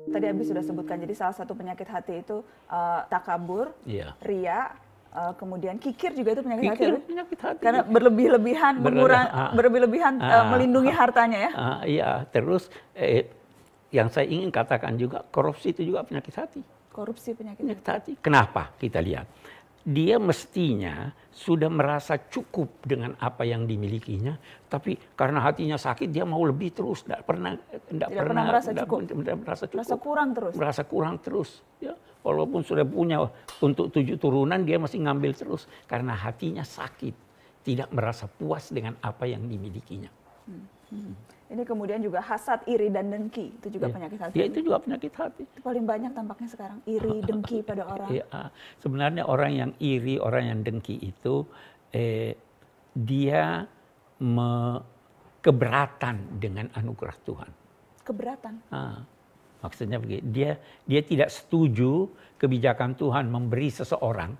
Tadi Abi sudah sebutkan, jadi salah satu penyakit hati itu takabur, ria, kemudian kikir juga itu penyakit hati. Penyakit hati. Karena berlebih-lebihan melindungi hartanya ya. Iya, terus yang saya ingin katakan juga, korupsi itu juga penyakit hati. Korupsi penyakit hati. Kenapa? Kita lihat. Dia mestinya sudah merasa cukup dengan apa yang dimilikinya, tapi karena hatinya sakit dia mau lebih terus, tidak pernah merasa cukup. Merasa kurang terus. Ya, walaupun sudah punya untuk 7 turunan, dia masih ngambil terus karena hatinya sakit, tidak merasa puas dengan apa yang dimilikinya. Ini kemudian juga hasad, iri, dan dengki, itu juga penyakit hati. Ya, itu juga penyakit hati. Itu paling banyak tampaknya sekarang, iri, dengki pada orang. Ya, sebenarnya orang yang iri, orang yang dengki itu, dia keberatan dengan anugerah Tuhan. Keberatan? Maksudnya begini, dia tidak setuju kebijakan Tuhan memberi seseorang,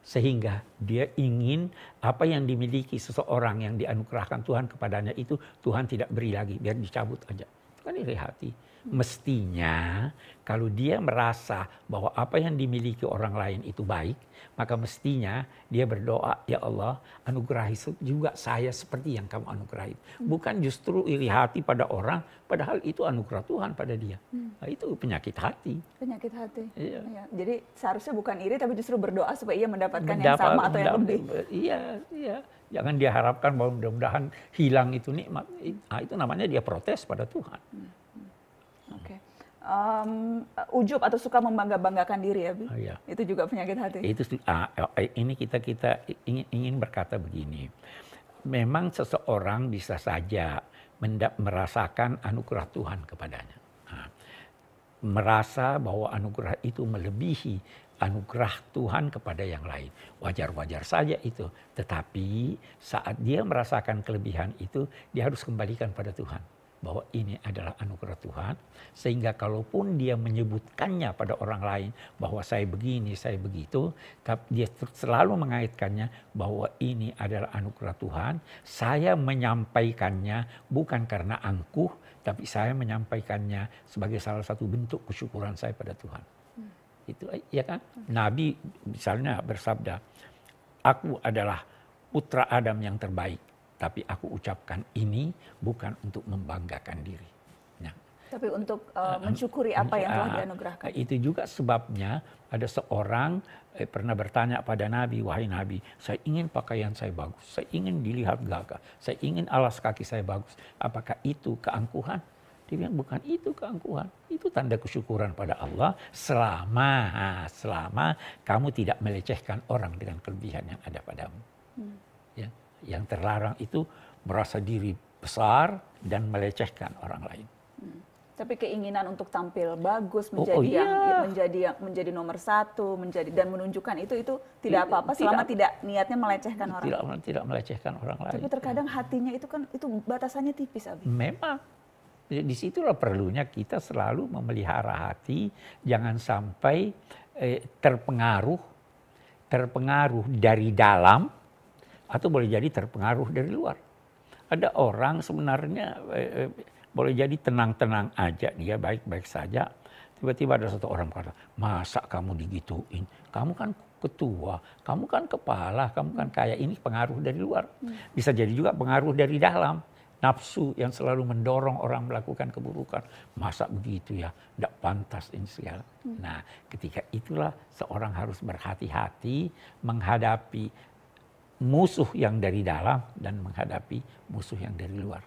sehingga dia ingin apa yang dimiliki seseorang yang dianugerahkan Tuhan kepadanya itu Tuhan tidak beri lagi, biar dicabut aja. Itu kan iri hati. Mestinya kalau dia merasa bahwa apa yang dimiliki orang lain itu baik, maka mestinya dia berdoa, ya Allah, anugerahi juga saya seperti yang kamu anugerahi. Bukan justru iri hati pada orang, padahal itu anugerah Tuhan pada dia. Nah, itu penyakit hati. Penyakit hati. Iya. Ya, jadi seharusnya bukan iri, tapi justru berdoa supaya ia mendapatkan yang sama atau yang lebih. Iya. Jangan diharapkan bahwa mudah-mudahan hilang itu nikmat. Itu namanya dia protes pada Tuhan. Oke. Ujub atau suka membangga-banggakan diri ya, Bi? Iya. Itu juga penyakit hati. Ini kita ingin berkata begini. Memang seseorang bisa saja merasakan anugerah Tuhan kepadanya. Merasa bahwa anugerah itu melebihi anugerah Tuhan kepada yang lain. Wajar-wajar saja itu. Tetapi saat dia merasakan kelebihan itu, dia harus kembalikan pada Tuhan. Bahwa ini adalah anugerah Tuhan. Sehingga kalaupun dia menyebutkannya pada orang lain, bahwa saya begini, saya begitu, tapi dia selalu mengaitkannya bahwa ini adalah anugerah Tuhan. Saya menyampaikannya bukan karena angkuh, tapi saya menyampaikannya sebagai salah satu bentuk kesyukuran saya pada Tuhan. Itu ya kan? Nabi misalnya bersabda, aku adalah putra Adam yang terbaik, tapi aku ucapkan ini bukan untuk membanggakan diri. Nah, tapi untuk mensyukuri apa yang telah dianugerahkan. Itu juga sebabnya ada seorang pernah bertanya pada Nabi, wahai Nabi, saya ingin pakaian saya bagus, saya ingin dilihat gagah, saya ingin alas kaki saya bagus. Apakah itu keangkuhan? Dia bilang bukan itu keangkuhan, itu tanda kesyukuran pada Allah selama kamu tidak melecehkan orang dengan kelebihan yang ada padamu. Ya, yang terlarang itu merasa diri besar dan melecehkan orang lain. Tapi keinginan untuk tampil bagus, menjadi nomor satu, dan menunjukkan itu tidak apa-apa selama tidak niatnya melecehkan orang. Tidak melecehkan orang lain. Tapi terkadang hatinya itu kan batasannya tipis, Abi. Memang. Disitulah perlunya kita selalu memelihara hati, jangan sampai terpengaruh dari dalam atau boleh jadi terpengaruh dari luar. Ada orang sebenarnya boleh jadi tenang-tenang aja, dia baik-baik saja. Tiba-tiba ada satu orang berkata, masa kamu digituin? Kamu kan ketua, kamu kan kepala, kamu kan kaya. Ini pengaruh dari luar. Bisa jadi juga pengaruh dari dalam. Nafsu yang selalu mendorong orang melakukan keburukan. Masa begitu ya, tidak pantas ini segala. Nah, ketika itulah seorang harus berhati-hati menghadapi musuh yang dari dalam dan menghadapi musuh yang dari luar.